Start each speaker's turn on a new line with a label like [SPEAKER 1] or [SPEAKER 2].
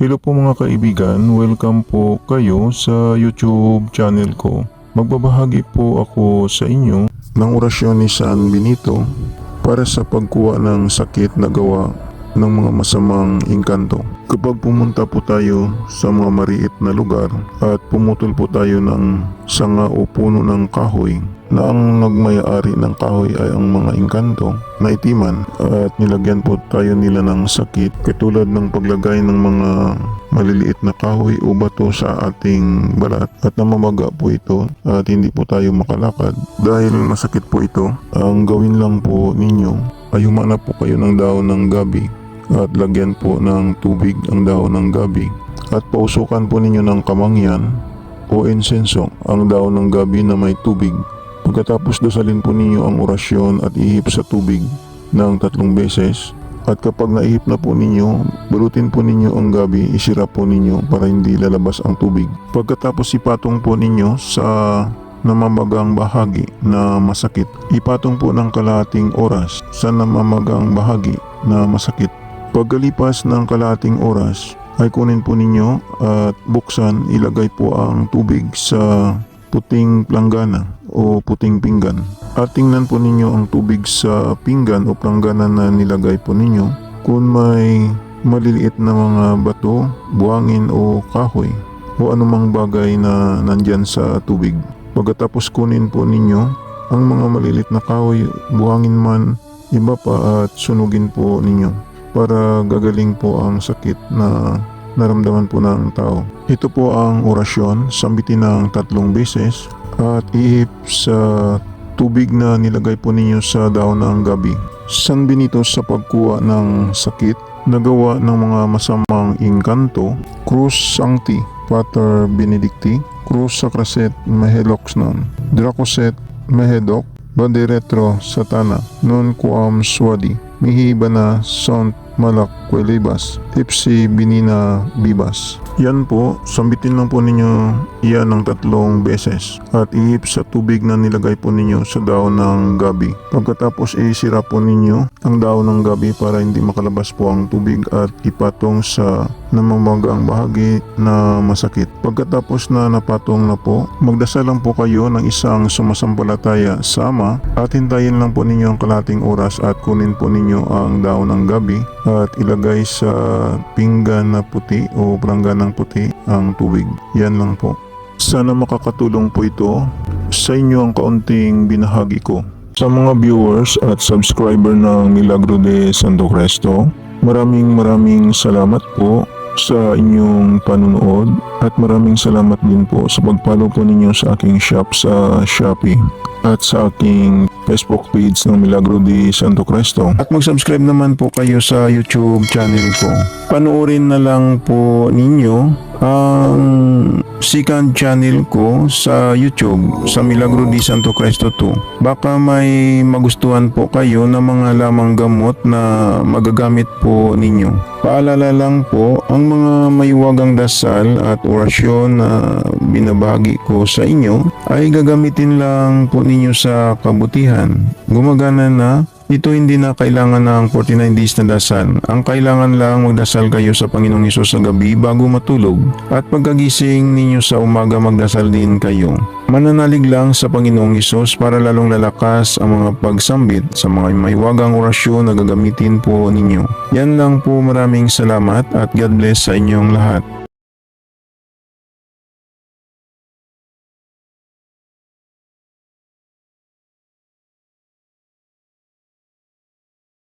[SPEAKER 1] Hello po mga kaibigan, welcome po kayo sa YouTube channel ko. Magbabahagi po ako sa inyo ng orasyon ni San Benito para sa pagkuha ng sakit na gawa ng mga masamang engkanto. Kapag pumunta po tayo sa mga mariit na lugar at pumutol po tayo ng sanga o puno ng kahoy na ang nagmay-ari ng kahoy ay ang mga engkanto na itiman at nilagyan po tayo nila ng sakit katulad ng paglagay ng mga maliliit na kahoy o bato sa ating balat at namamaga po ito at hindi po tayo makalakad dahil masakit po ito. Ang gawin lang po ninyo ay humanap po kayo ng dahon ng gabi at lagyan po ng tubig ang dahon ng gabi at pausukan po ninyo ng kamangyan o insenso ang dahon ng gabi na may tubig. Pagkatapos dasalin po ninyo ang orasyon at ihip sa tubig ng 3 beses at kapag naihip na po ninyo, balutin po ninyo ang gabi, isira po ninyo para hindi lalabas ang tubig. Pagkatapos ipatong po ninyo sa namamagang bahagi na masakit. Ipatong po ng kalahating oras sa namamagang bahagi na masakit. Pagkalipas ng kalahating oras ay kunin po ninyo at buksan, ilagay po ang tubig sa puting planggana o puting pinggan. At tingnan po ninyo ang tubig sa pinggan o planggana na nilagay po ninyo. Kung may maliliit na mga bato, buhangin o kahoy o anumang bagay na nandyan sa tubig. Pagkatapos kunin po ninyo ang mga maliliit na kahoy, buhangin man, iba pa at sunugin po ninyo para gagaling po ang sakit na naramdaman po ng tao. Ito po ang orasyon, sambitin ng 3 beses at ihip sa tubig na nilagay po ninyo sa dahon ng gabi. San Benito sa pagkuha ng sakit, nagawa ng mga masamang engkanto, Cruz Sancti Pater Benedicti, Cruz Sacraset Meheloxnon, Dracoset Mehedok, Banderetro Satana, Non Quam Swadi, Mihi Bana Sont Malak Quelibas, Ipsi Binina Bibas. Yan po, sambitin lang po ninyo iyan ng 3 beses at ihip sa tubig na nilagay po ninyo sa dahon ng gabi. Pagkatapos isira po ninyo ang dahon ng gabi para hindi makalabas po ang tubig at ipatong sa namamagang bahagi na masakit. Pagkatapos na napatong na po, magdasal lang po kayo ng isang sumasampalataya sa Ama at hintayin lang po ninyo ang kalahating oras at kunin po ninyo ang dahon ng gabi at ilagay sa pinggan na puti o planggana puti ang tubig. Yan lang po. Sana makakatulong po ito sa inyo ang kaunting binahagi ko. Sa mga viewers at subscriber ng Milagro de Santo Cristo, maraming salamat po sa inyong panunood at maraming salamat din po sa pag-follow po ninyo sa aking shop sa Shopee at sa aking Facebook page ng Milagro de Santo Cristo. At mag-subscribe naman po kayo sa YouTube channel ko. Panoorin na lang po ninyo ang second channel ko sa YouTube sa Milagro de Santo Cristo 2. Baka may magustuhan po kayo ng mga lamang gamot na magagamit po ninyo. Paalala lang po, ang mga maiwagang dasal at orasyon na binabahagi ko sa inyo ay gagamitin lang po ninyo sa kabutihan. Gumagana na. Ito hindi na kailangan ng 49 days na dasal. Ang kailangan lang magdasal kayo sa Panginoong Hesus sa gabi bago matulog. At pagkagising ninyo sa umaga magdasal din kayo. Mananalig lang sa Panginoong Hesus para lalong lalakas ang mga pagsambit sa mga maiwagang orasyon na gagamitin po ninyo. Yan lang po, maraming salamat at God bless sa inyong lahat.